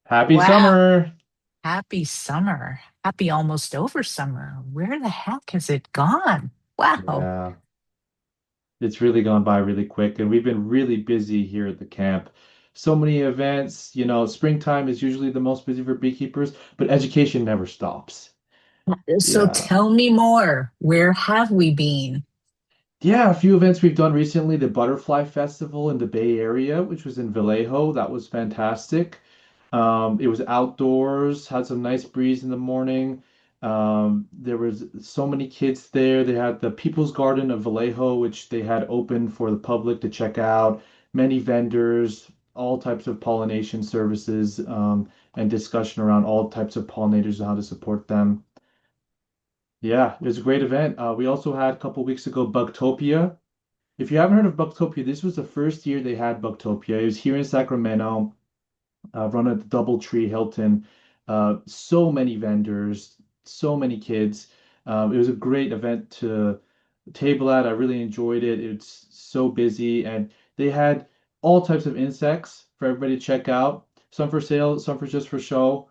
Happy Wow. summer. Happy summer. Happy almost over summer. Where the heck has it gone? Wow. Yeah, it's really gone by really quick, and we've been really busy here at the camp. So many events, springtime is usually the most busy for beekeepers, but education never stops. So Yeah. tell me more. Where have we been? Yeah, a few events we've done recently, the Butterfly Festival in the Bay Area, which was in Vallejo. That was fantastic. It was outdoors, had some nice breeze in the morning. There was so many kids there. They had the People's Garden of Vallejo, which they had open for the public to check out. Many vendors, all types of pollination services, and discussion around all types of pollinators and how to support them. Yeah, it was a great event. We also had a couple weeks ago Bugtopia. If you haven't heard of Bugtopia, this was the first year they had Bugtopia. It was here in Sacramento, run at the DoubleTree Hilton. So many vendors, so many kids. It was a great event to table at. I really enjoyed it. It's so busy, and they had all types of insects for everybody to check out. Some for sale, some for just for show.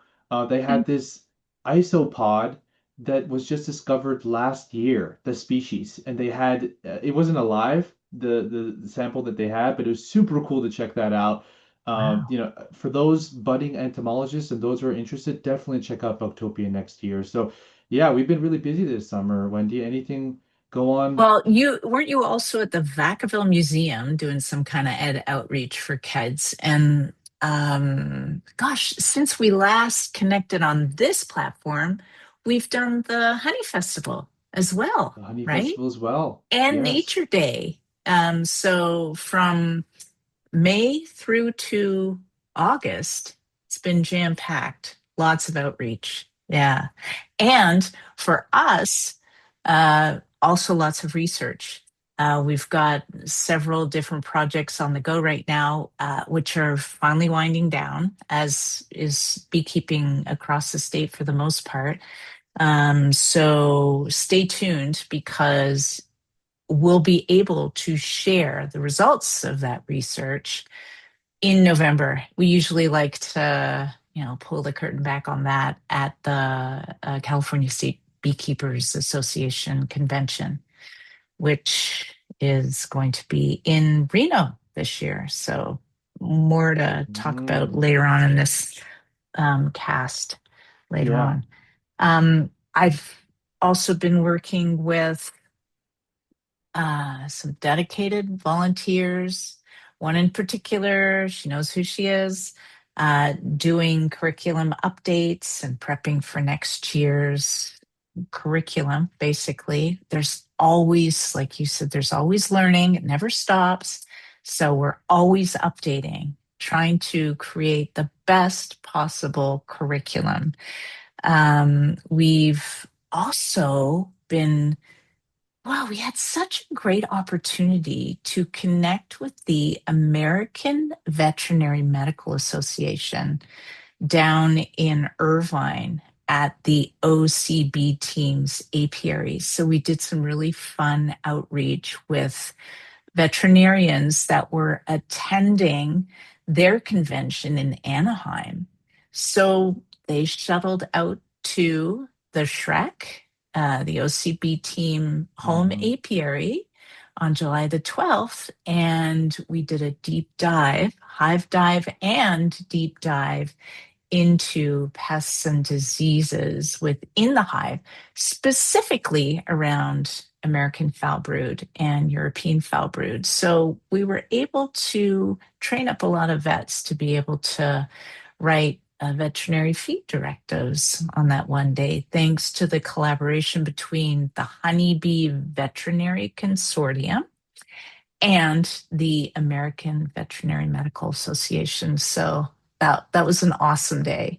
They had this isopod that was just discovered last year, the species, and they had it wasn't alive, the sample that they had, but it was super cool to check that out. Wow. For those budding entomologists and those who are interested, definitely check out Booktopia next year. So, yeah, we've been really busy this summer. Wendy, anything go on? Well, you weren't you also at the Vacaville Museum doing some kind of ed outreach for kids? And gosh, since we last connected on this platform, we've done the Honey Festival as well, The Honey right? Festival as well. And Yes. Nature Day. So from May through to August, it's been jam packed, lots of outreach. Yeah. And for us, also lots of research. We've got several different projects on the go right now, which are finally winding down, as is beekeeping across the state for the most part. So stay tuned because we'll be able to share the results of that research in November. We usually like to, pull the curtain back on that at the California State Beekeepers Association convention, which is going to be in Reno this year. So more to talk about Mm, later on in this cast later yeah. on. I've also been working with some dedicated volunteers. One in particular, she knows who she is, doing curriculum updates and prepping for next year's curriculum, basically. There's always, like you said, there's always learning, it never stops. So we're always updating, trying to create the best possible curriculum. We've also been Wow, we had such a great opportunity to connect with the American Veterinary Medical Association down in Irvine at the OCB team's apiary. So we did some really fun outreach with veterinarians that were attending their convention in Anaheim. So they shuttled out to the Shrek, the OCB team home Hmm. apiary on July the 12th, and we did a deep dive, hive dive, and deep dive into pests and diseases within the hive, specifically around American foul brood and European foul brood. So we were able to train up a lot of vets to be able to write veterinary feed directives on that one day, thanks to the collaboration between the Honeybee Veterinary Consortium and the American Veterinary Medical Association. So that was an awesome day.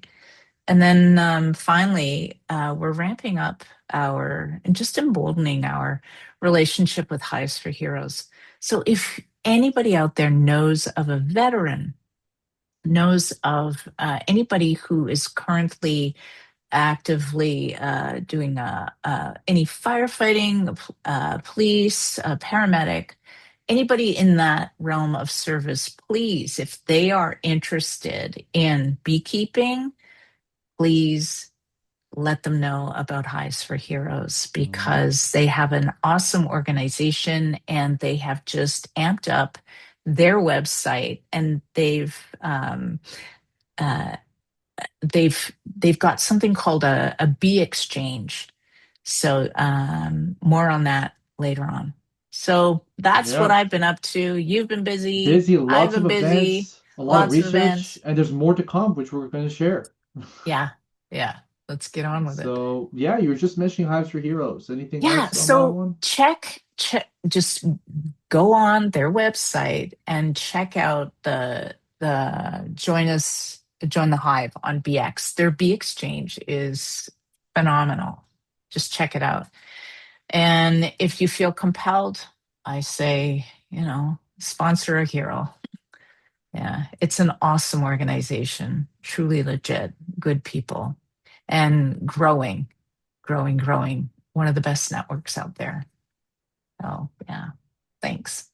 And then finally, we're ramping up our and just emboldening our relationship with Hives for Heroes. So if anybody out there knows of a veteran, knows of anybody who is currently actively doing any firefighting, police, paramedic, anybody in that realm of service, please, if they are interested in beekeeping, please let them know about Hives for Heroes Mm, because they have an awesome organization and they have just amped up their website and uh, they've got something called a bee exchange. So more on that later on. So that's what yeah. I've been up to. You've been busy. Busy, I've lots of been busy. events, a lot of Lots of research, events. and there's more to come, which we're going to share. Yeah, yeah. Let's get on with it. So, yeah, you were just mentioning Hives for Heroes. Anything Yeah, else on that so one? just go on their website and check out the join the Hive on BX. Their Bee Exchange is phenomenal. Just check it out. And if you feel compelled, I say, sponsor a hero. Yeah, it's an awesome organization, truly legit, good people, and growing, growing, growing. One of the best networks out there. Oh, yeah. Thanks.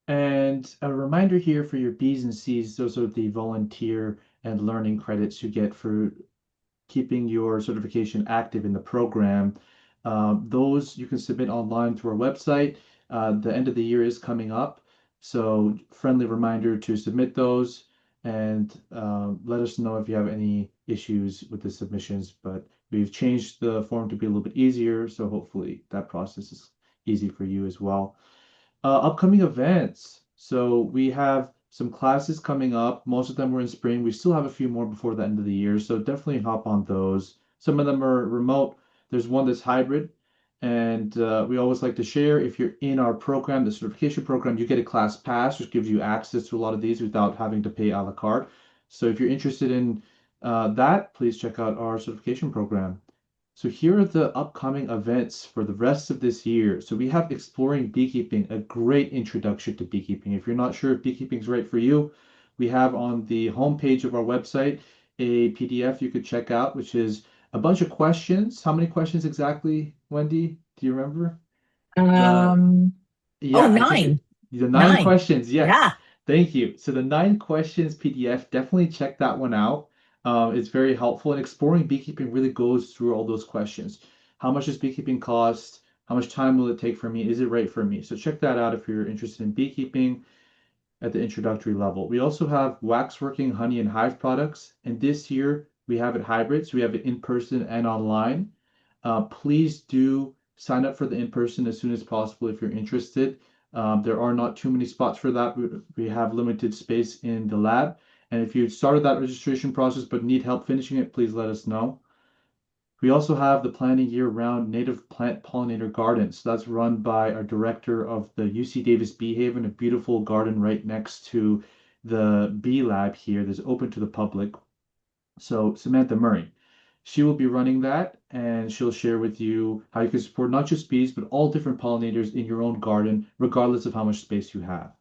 And a reminder here for your B's and C's, those are the volunteer and learning credits you get for keeping your certification active in the program. Those you can submit online through our website. The end of the year is coming up, so friendly reminder to submit those and let us know if you have any issues with the submissions. But we've changed the form to be a little bit easier, so hopefully that process is easy for you as well. Upcoming events. So we have some classes coming up. Most of them were in spring. We still have a few more before the end of the year, so definitely hop on those. Some of them are remote. There's one that's hybrid, and we always like to share. If you're in our program, the certification program, you get a class pass, which gives you access to a lot of these without having to pay a la carte. So if you're interested in that, please check out our certification program. So here are the upcoming events for the rest of this year. So we have Exploring Beekeeping, a great introduction to beekeeping. If you're not sure if beekeeping is right for you, we have on the homepage of our website a PDF you could check out, which is a bunch of questions. How many questions exactly, Wendy? Do you remember? The Um, oh, yeah, I think nine. the nine Nine. questions. Yes. Yeah. Thank you. So the nine questions PDF, definitely check that one out. It's very helpful. And exploring beekeeping really goes through all those questions. How much does beekeeping cost? How much time will it take for me? Is it right for me? So check that out if you're interested in beekeeping at the introductory level. We also have waxworking, honey, and hive products. And this year we have it hybrid. So we have it in person and online. Please do sign up for the in person as soon as possible if you're interested. There are not too many spots for that. We have limited space in the lab. And if you started that registration process but need help finishing it, please let us know. We also have the Planting Year-Round Native Plant Pollinator Garden. So that's run by our director of the UC Davis Bee Haven, a beautiful garden right next to the bee lab here that's open to the public. So Samantha Murray, she will be running that and she'll share with you how you can support not just bees, but all different pollinators in your own garden, regardless of how much space you have.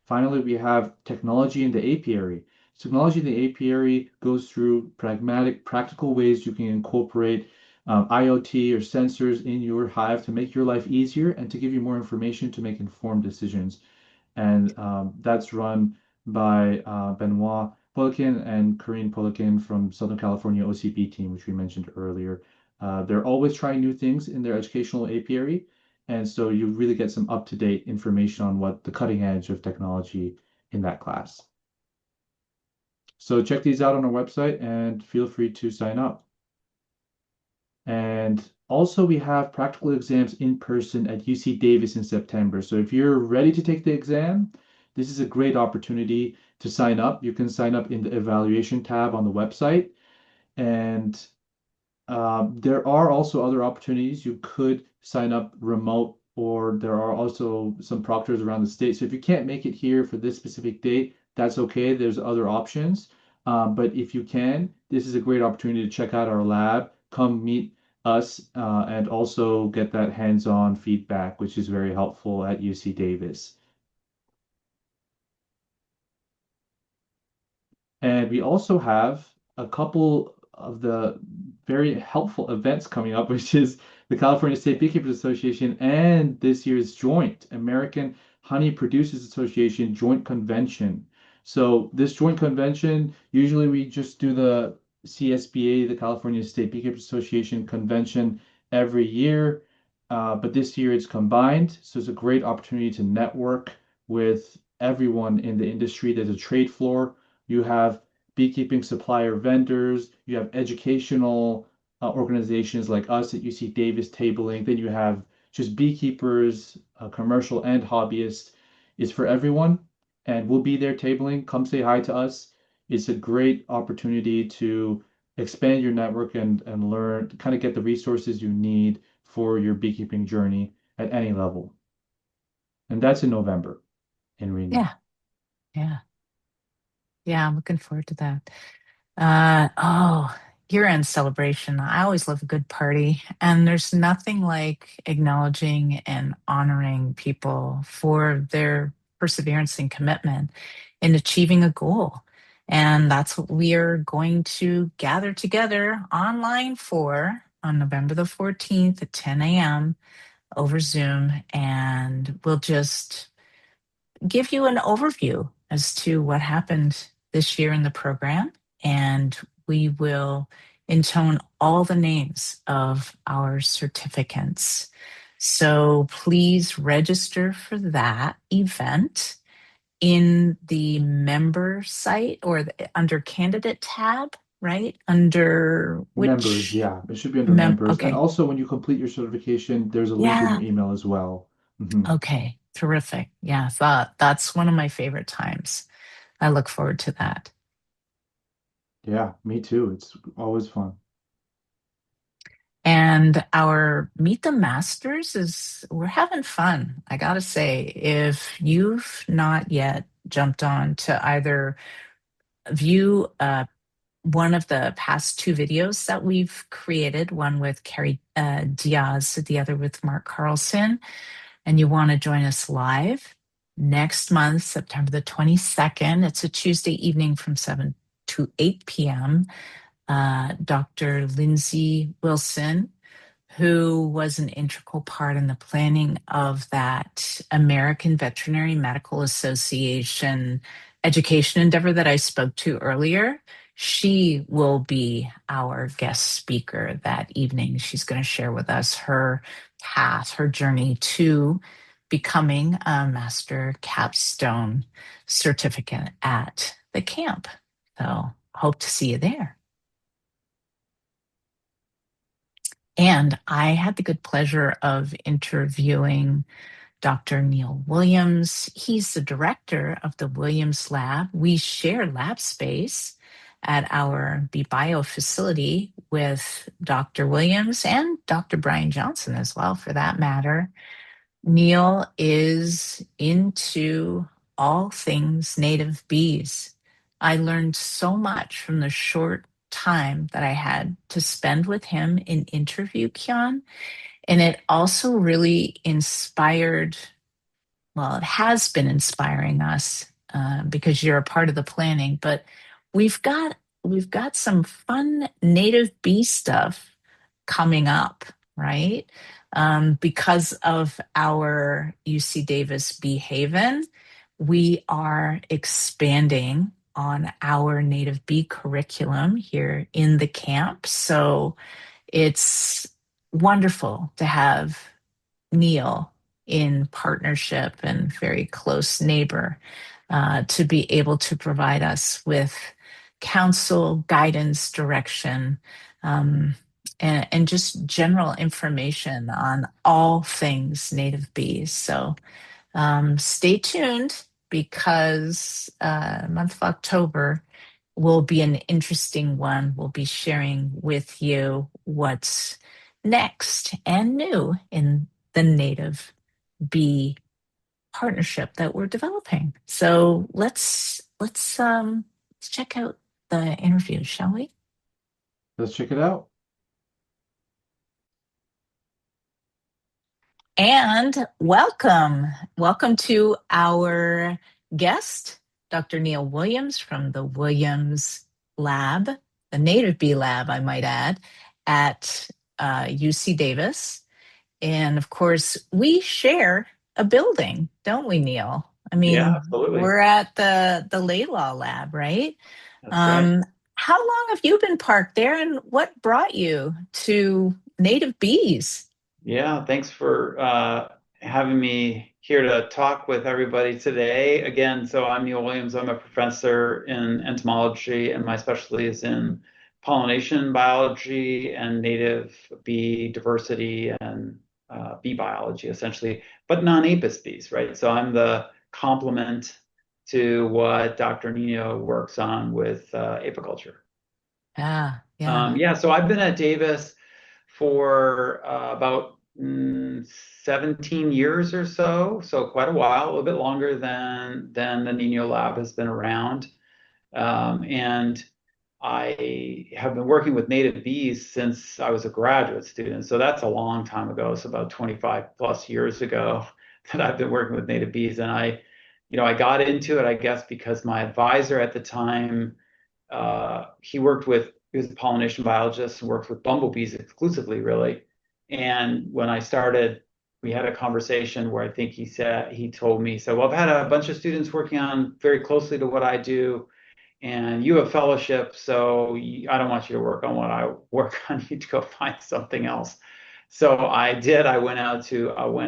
Finally, we have technology in the apiary. Technology in the apiary goes through pragmatic, practical ways you can incorporate IoT or sensors in your hive to make your life easier and to give you more information to make informed decisions. And that's run by Benoit Polikin and Corinne Polikin from Southern California OCB team, which we mentioned earlier. They're always trying new things in their educational apiary, and so you really get some up-to-date information on what the cutting edge of technology in that class. So check these out on our website and feel free to sign up. And also, we have practical exams in person at UC Davis in September. So if you're ready to take the exam, this is a great opportunity to sign up. You can sign up in the evaluation tab on the website. And there are also other opportunities. You could sign up remote, or there are also some proctors around the state. So if you can't make it here for this specific date, that's okay. There's other options. But if you can, this is a great opportunity to check out our lab, come meet us, and also get that hands-on feedback, which is very helpful at UC Davis. And we also have a couple of the very helpful events coming up, which is the California State Beekeepers Association and this year's joint American Honey Producers Association joint convention. So this joint convention, usually we just do the CSBA, the California State Beekeepers Association convention every year. But this year it's combined. So it's a great opportunity to network with everyone in the industry. There's a trade floor. You have beekeeping supplier vendors. You have educational organizations like us at UC Davis tabling. Then you have just beekeepers, commercial and hobbyists. It's for everyone. And we'll be there tabling. Come say hi to us. It's a great opportunity to expand your network and learn, kind of get the resources you need for your beekeeping journey at any level. And that's in November in Reno. Yeah, yeah, yeah. I'm looking forward to that. Oh, year-end celebration. I always love a good party, and there's nothing like acknowledging and honoring people for their perseverance and commitment in achieving a goal. And that's what we are going to gather together online for on November the 14th at 10 a.m. over Zoom. And we'll just give you an overview as to what happened this year in the program. And we will intone all the names of our certificants. So please register for that event in the member site or under candidate tab, right? Under Members, which yeah, it should be under members. And okay. also, when you complete your certification, there's a link in your Yeah. email as well. Mhm. Okay. Terrific. Yeah. That's one of my favorite times. I look forward to that. Yeah, me too. It's always fun. And our Meet the Masters we're having fun. I gotta say, if you've not yet jumped on to either view one of the past two videos that we've created, one with Carrie Diaz, the other with Mark Carlson, and you want to join us live next month, September the 22nd, it's a Tuesday evening from 7 to 8 p.m. Dr. Lindsay Wilson, who was an integral part in the planning of that American Veterinary Medical Association education endeavor that I spoke to earlier. She will be our guest speaker that evening. She's going to share with us her path, her journey to becoming a master capstone certificate at the camp. So hope to see you there. And I had the good pleasure of interviewing Dr. Neil Williams. He's the director of the Williams Lab. We share lab space at our BeBio facility with Dr. Williams and Dr. Brian Johnson as well, for that matter. Neil is into all things native bees. I learned so much from the short time that I had to spend with him in interview, Kian. And it also really inspired, well, it has been inspiring us because you're a part of the planning, but we've got we've got some fun native bee stuff coming up, right? Because of our UC Davis Bee Haven, we are expanding on our native bee curriculum here in the camp. So it's wonderful to have Neil in partnership and very close neighbor to be able to provide us with counsel, guidance, direction, um, and just general information on all things native bees. So stay tuned because month of October will be an interesting one. We'll be sharing with you what's next and new in the native bee partnership that we're developing. So let's check out the interview, shall we? Let's check it out. And welcome to our guest, Dr. Neil Williams from the Williams Lab, the Native Bee Lab, I might add, at UC Davis. And of course, we share a building, don't we, Neil? I Yeah, mean, absolutely. we're at the Laidlaw Lab, right? That's right. Um, how long have you been parked there, and what brought you to native bees? Yeah, thanks for having me here to talk with everybody today. Again, so I'm Neil Williams. I'm a professor in entomology, and my specialty is in pollination biology and native bee diversity and bee biology, essentially, but non-apis bees, right? So I'm the complement to what Dr. Nino works on with apiculture. Yeah, yeah. Yeah, so I've been at Davis for about 17 years or so, so quite a while, a little bit longer than the Nino Lab has been around. And I have been working with native bees since I was a graduate student, so that's a long time ago. It's about 25 plus years ago that I've been working with native bees, and I got into it, I guess, because my advisor at the time he was a pollination biologist and worked with bumblebees exclusively, really. And when I started, we had a conversation where I think he told me, so well, I've had a bunch of students working on very closely to what I do, and you have fellowship, so I don't want you to work on what I work on. You to go find something else. So I did. I went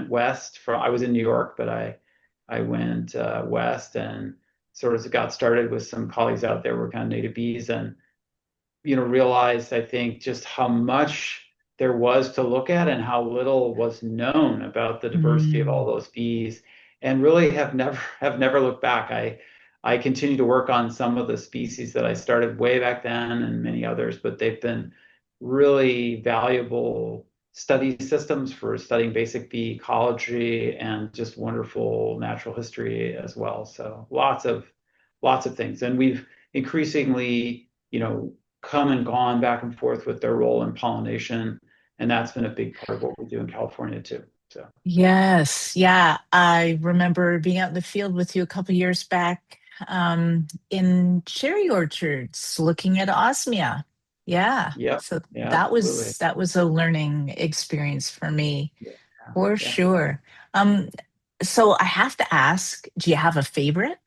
west I was in New York, but I went west and sort of got started with some colleagues out there working on native bees and realized, I think, just how much there was to look at and how little was known about the diversity of all Mm, those bees, and really have never looked back. I continue to work on some of the species that I started way back then and many others, but they've been really valuable study systems for studying basic bee ecology and just wonderful natural history as well. So lots of things. And we've increasingly, come and gone back and forth with their role in pollination. And that's been a big part of what we do in California too. So yes, yeah. I remember being out in the field with you a couple years back in cherry orchards, looking at osmia. Yeah, yep, so yeah, that absolutely. was that was a learning experience for me, Yeah, for yeah. sure. Um, so I have to ask, do you have a favorite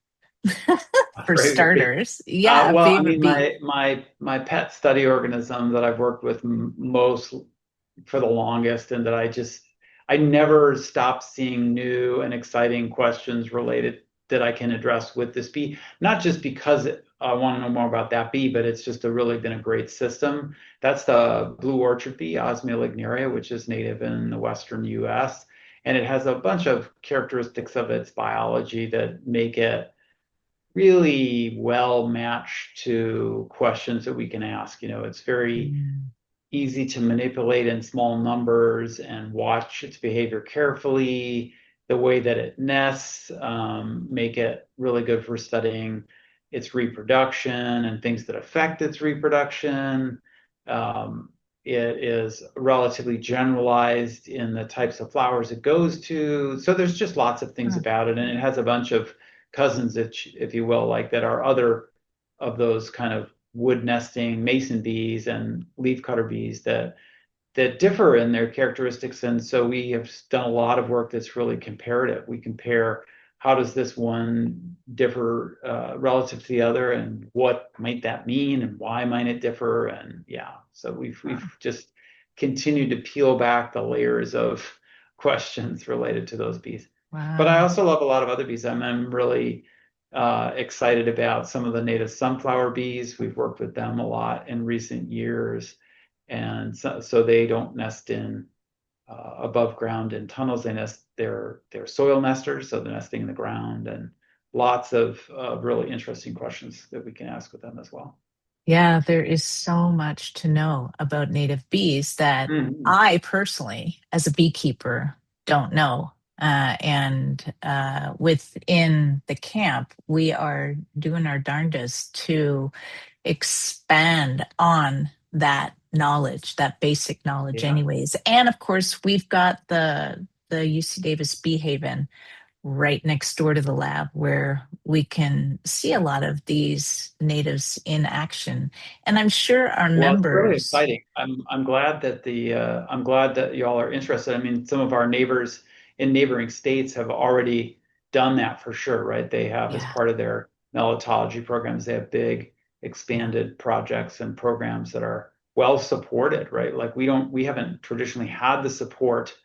for Favorite bee. starters? Yeah, a Well, I favorite mean, bee. my pet study organism that I've worked with most for the longest, and that I never stop seeing new and exciting questions related that I can address with this bee. Not just because I want to know more about that bee, but it's just really been a great system. That's the blue orchard bee, Osmia lignaria, which is native in the western U.S. And it has a bunch of characteristics of its biology that make it really well matched to questions that we can ask. It's very Mm, easy to manipulate in small numbers and watch its behavior carefully. The way that it nests make it really good for studying its reproduction and things that affect its reproduction. Um, it is relatively generalized in the types of flowers it goes to. So there's just lots of things huh. about it, and it has a bunch of cousins, if you will, like that are other of those kind of wood nesting mason bees and leafcutter bees that differ in their characteristics. And so we have done a lot of work that's really comparative. We compare how does this one differ relative to the other, and what might that mean, and why might it differ? And yeah, so we've just continued to peel back the layers of questions related to those bees. But I Wow. also love a lot of other bees. I'm really excited about some of the native sunflower bees. We've worked with them a lot in recent years, and so they don't nest in above ground in tunnels. They're soil nesters, so they're nesting in the ground, and lots of really interesting questions that we can ask with them as well. Yeah, there is so much to know about native bees that Mhm. I personally, as a beekeeper, don't know. And within the camp, we are doing our darndest to expand on that knowledge, that basic knowledge, Yeah, anyways. And of course, we've got the UC Davis Bee Haven, right next door to the lab where we can see a lot of these natives in action. And I'm sure our Well, it's really members, exciting. I'm glad that I'm glad that y'all are interested. I mean, some of our neighbors in neighboring states have already done that for sure, right? They have, as yeah, part of their melitology programs, they have big yeah, expanded projects and programs that are well supported, right? Like we haven't traditionally had the support,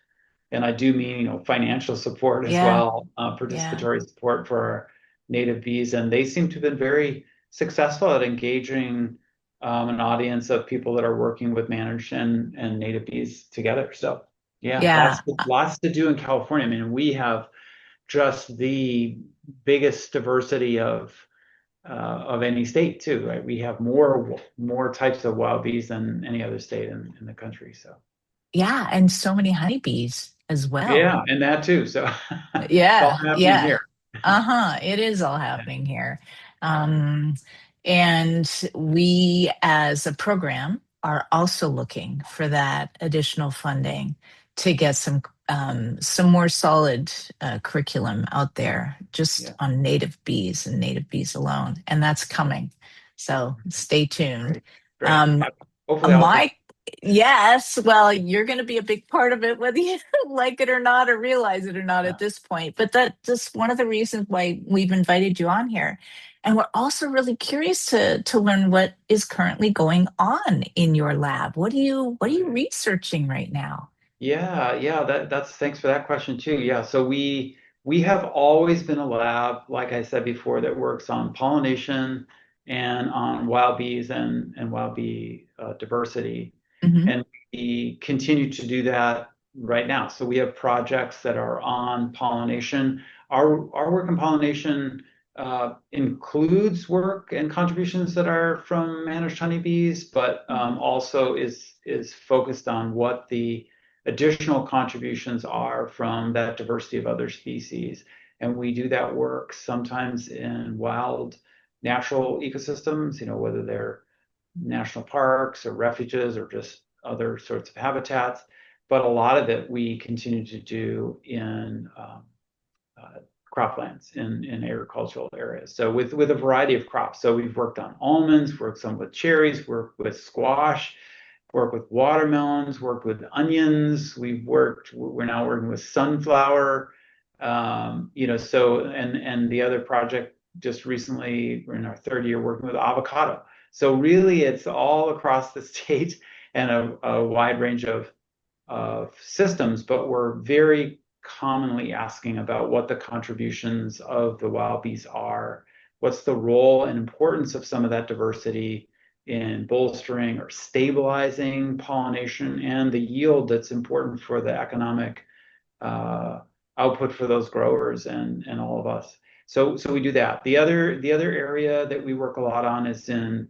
and I do mean, financial support as yeah, well, yeah, participatory support for our native bees, and they seem to have been very successful at engaging an audience of people that are working with managed and native bees together. So yeah, yeah, lots to do in California. I mean, we have just the biggest diversity of any state too, right? We have more types of wild bees than any other state in the country. So yeah, and so many honeybees as well. yeah, and that too. So it's all Yeah, happening yeah. here. Uh-huh. It is all Yeah. happening here. Um, and we, as a program, are also looking for that additional funding to get some more solid curriculum out there just Yeah. on native bees and native bees alone. And that's coming. So stay tuned. Great. Great. Um, Yeah. Hopefully I'll be. my Yes, well, you're going to be a big part of it, whether you like it or not, or realize it or not Yeah. at this point. But that's just one of the reasons why we've invited you on here. And we're also really curious to learn what is currently going on in your lab. What are you researching right now? Yeah, yeah, that's thanks for that question too. Yeah, so we have always been a lab, like I said before, that works on pollination and on wild bees and wild bee diversity. Hmm. And we continue to do that right now. So we have projects that are on pollination. Our work in pollination includes work and contributions that are from managed honeybees, but also is focused on what the additional contributions are from that diversity of other species. And we do that work sometimes in wild natural ecosystems, whether they're national parks or refuges or just other sorts of habitats. But a lot of it we continue to do in uh, croplands in agricultural areas. So with a variety of crops. So we've worked on almonds, worked some with cherries, worked with squash, worked with watermelons, worked with onions. We're now working with sunflower. So and the other project just recently, we're in our third year working with avocado. So really, it's all across the state and a wide range of systems, but we're very commonly asking about what the contributions of the wild bees are, what's the role and importance of some of that diversity in bolstering or stabilizing pollination and the yield that's important for the economic uh, output for those growers and all of us. So we do that. The other area that we work a lot on is in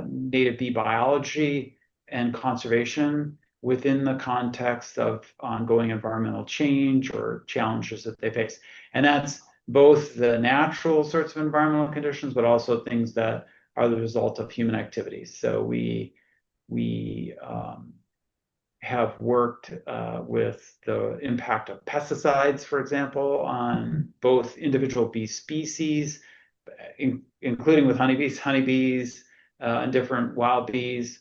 native bee biology and conservation within the context of ongoing environmental change or challenges that they face. And that's both the natural sorts of environmental conditions, but also things that are the result of human activities. So we have worked with the impact of pesticides, for example, on both individual bee species, including with honeybees, and different wild bees.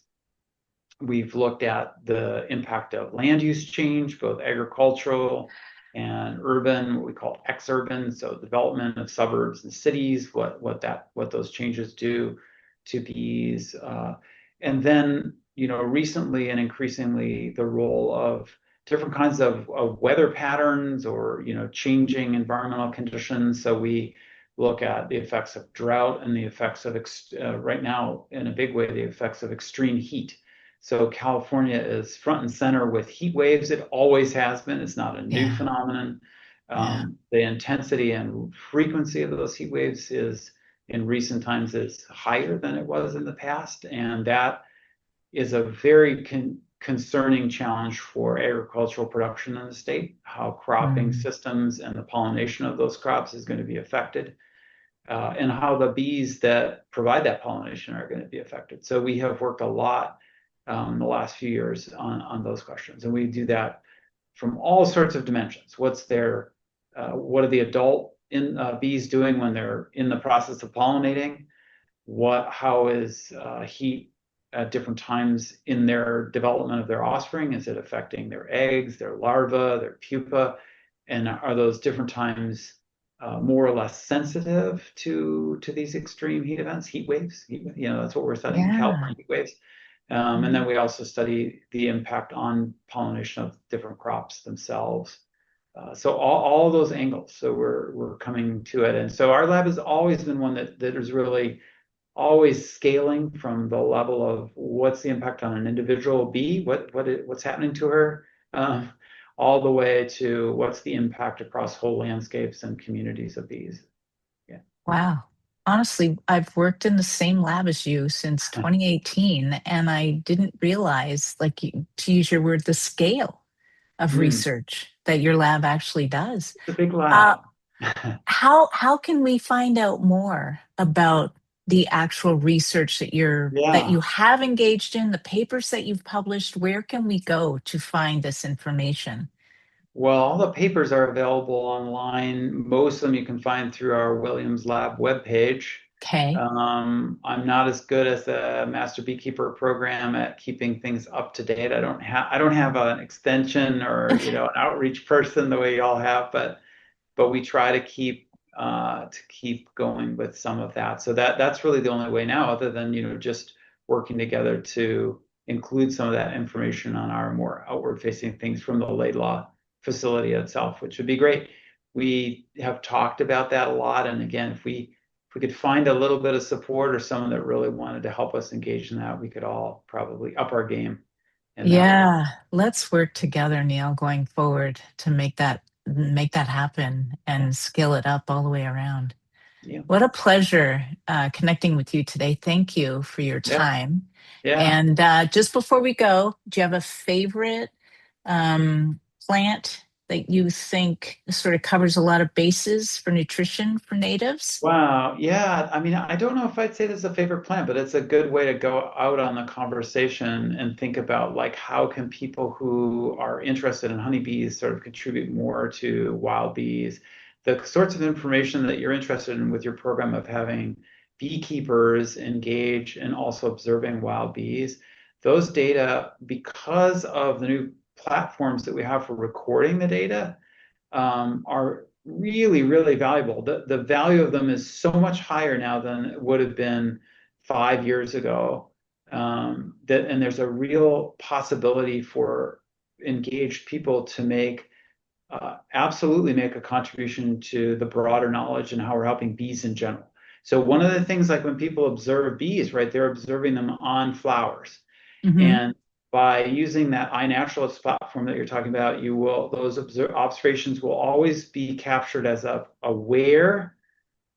We've looked at the impact of land use change, both agricultural and urban, what we call exurban, so development of suburbs and cities, what those changes do to bees. And then, recently and increasingly the role of different kinds of weather patterns or, changing environmental conditions. So we look at the effects of drought and the effects of, right now, in a big way, the effects of extreme heat. So California is front and center with heat waves. It always has been. It's not a new Yeah, phenomenon. yeah. The intensity and frequency of those heat waves in recent times is higher than it was in the past, and that is a very concerning challenge for agricultural production in the state. How cropping Mm. systems and the pollination of those crops is going to be affected, and how the bees that provide that pollination are going to be affected. So we have worked a lot the last few years on those questions. And we do that from all sorts of dimensions. What's their what are the adult bees doing when they're in the process of pollinating? How is heat at different times in their development of their offspring? Is it affecting their eggs, their larvae, their pupa? And are those different times more or less sensitive to these extreme heat events, heat waves? That's what we're studying, Yeah. California heat waves. And then we also study the impact on pollination of different crops themselves. So all those angles. So we're coming to it, and so our lab has always been one that is really always scaling from the level of what's the impact on an individual bee, what's happening to her, all the way to what's the impact across whole landscapes and communities of bees. Yeah. Wow. Honestly, I've worked in the same lab as you since 2018, and I didn't realize, like, to use your word, the scale of Mm, research that your lab actually does. it's a big Uh, lab. how can we find out more about the actual research that Yeah. you have engaged in, the papers that you've published? Where can we go to find this information? Well, all the papers are available online. Most of them you can find through our Williams Lab webpage. Okay. I'm not as good as the Master Beekeeper program at keeping things up to date. I don't have an extension or an outreach person the way y'all have, but we try to keep going with some of that. So that's really the only way now, other than just working together to include some of that information on our more outward facing things from the Laidlaw facility itself, which would be great. We have talked about that a lot, and again, if we could find a little bit of support or someone that really wanted to help us engage in that, we could all probably up our game in that regard. Yeah, let's work together, Neil, going forward to make that happen Yeah. and scale it up all the way around. Yeah. What a pleasure connecting with you today. Thank you for your Yeah. time. Yeah. And just before we go, do you have a favorite plant that you think sort of covers a lot of bases for nutrition for natives? Wow. Yeah. I mean, I don't know if I'd say this is a favorite plant, but it's a good way to go out on the conversation and think about like how can people who are interested in honeybees sort of contribute more to wild bees. The sorts of information that you're interested in with your program of having beekeepers engage and also observing wild bees, those data, because of the new platforms that we have for recording the data, are really, really valuable. The value of them is so much higher now than it would have been 5 years ago. And there's a real possibility for engaged people to absolutely make a contribution to the broader knowledge and how we're helping bees in general. So one of the things, like when people observe bees, right, they're observing them on flowers. Hmm. And by using that iNaturalist platform that you're talking about, those observations will always be captured as a where,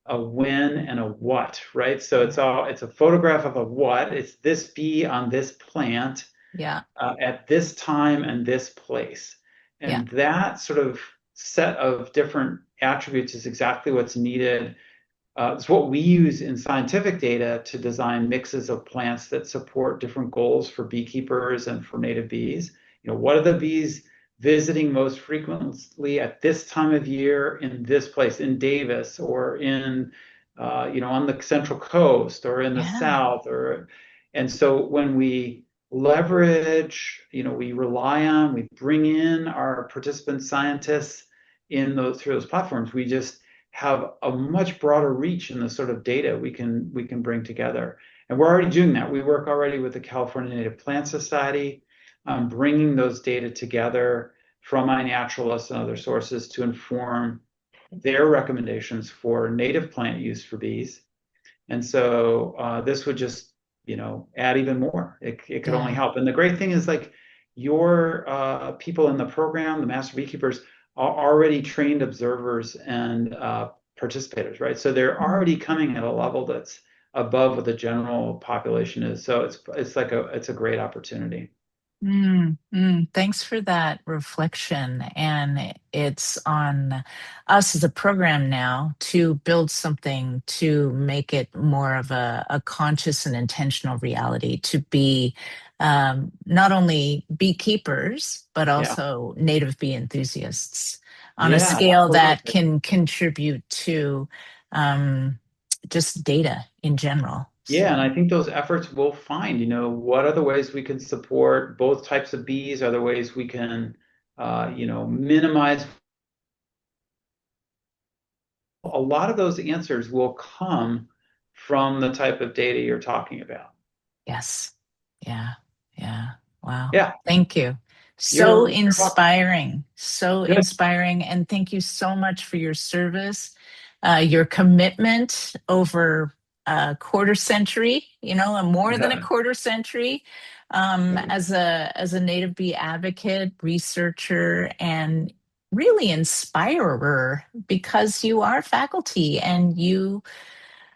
a when, and a what, right? So it's a photograph of a what. It's this bee on this plant Yeah, at this time and this place. yeah, And that sort of set of different attributes is exactly what's needed. It's what we use in scientific data to design mixes of plants that support different goals for beekeepers and for native bees. What are the bees visiting most frequently at this time of year in this place, in Davis, or on the Central Coast, or in the yeah, South, and so when we leverage, we rely on, we bring in our participant scientists through those platforms, we just have a much broader reach in the sort of data we can bring together. And we're already doing that. We work already with the California Native Plant Society, bringing those data together from iNaturalist and other sources to inform their recommendations for native plant use for bees. And so this would just, add even more. It could only yeah. help. And the great thing is, like, your people in the program, the master beekeepers, are already trained observers and participators, right? So they're already coming at a level that's above what the general population is. So it's a great opportunity. Thanks for that reflection. And it's on us as a program now to build something to make it more of a conscious and intentional reality to be not only beekeepers, but Yeah. also native bee enthusiasts. on a Yeah, scale that absolutely. can contribute to um, just data in general. Yeah, and So, I think those efforts will find, what are the ways we can support both types of bees? Are there ways we can, minimize? A lot of those answers will come from the type of data you're talking about. yes. Yeah. Yeah. Wow. Yeah, Thank you. So you're welcome. inspiring. So Good. inspiring. And thank you so much for your service, your commitment over a quarter century, and more than a quarter century, as a native bee advocate, researcher, and really inspirer because you are faculty and you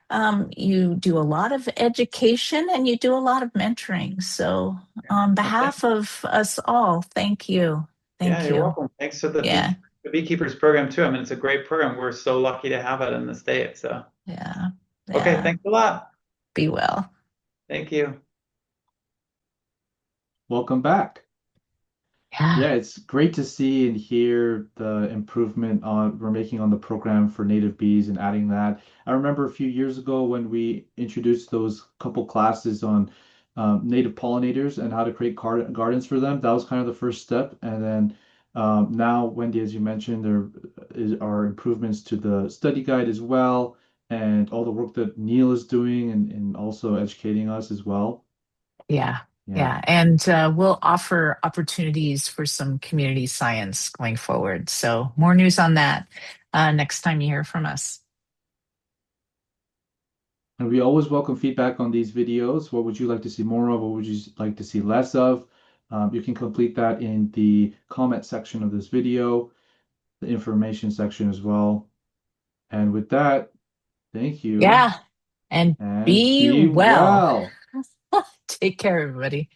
do a lot of education and you do a lot of mentoring. So, on Well, behalf of us all, thank you. yeah, Thank you're you. welcome. Thanks to the Yeah, beekeepers program too. I mean, it's a great program. We're so lucky to have it in the state. So, yeah, okay, yeah. thanks a lot. Be well. Thank you. Welcome back. Yeah, Yeah, it's great to see and hear the improvement on we're making on the program for native bees and adding that. I remember a few years ago when we introduced those couple classes on native pollinators and how to create gardens for them. That was kind of the first step. And then now, Wendy, as you mentioned, are improvements to the study guide as well, and all the work that Neil is doing and also educating us as well. yeah, Yeah. yeah. And we'll offer opportunities for some community science going forward. So, more news on that next time you hear from us. And we always welcome feedback on these videos. What would you like to see more of? What would you like to see less of? You can complete that in the comment section of this video, the information section as well. And with that, thank you Yeah, and and be be well. well. Take care, everybody.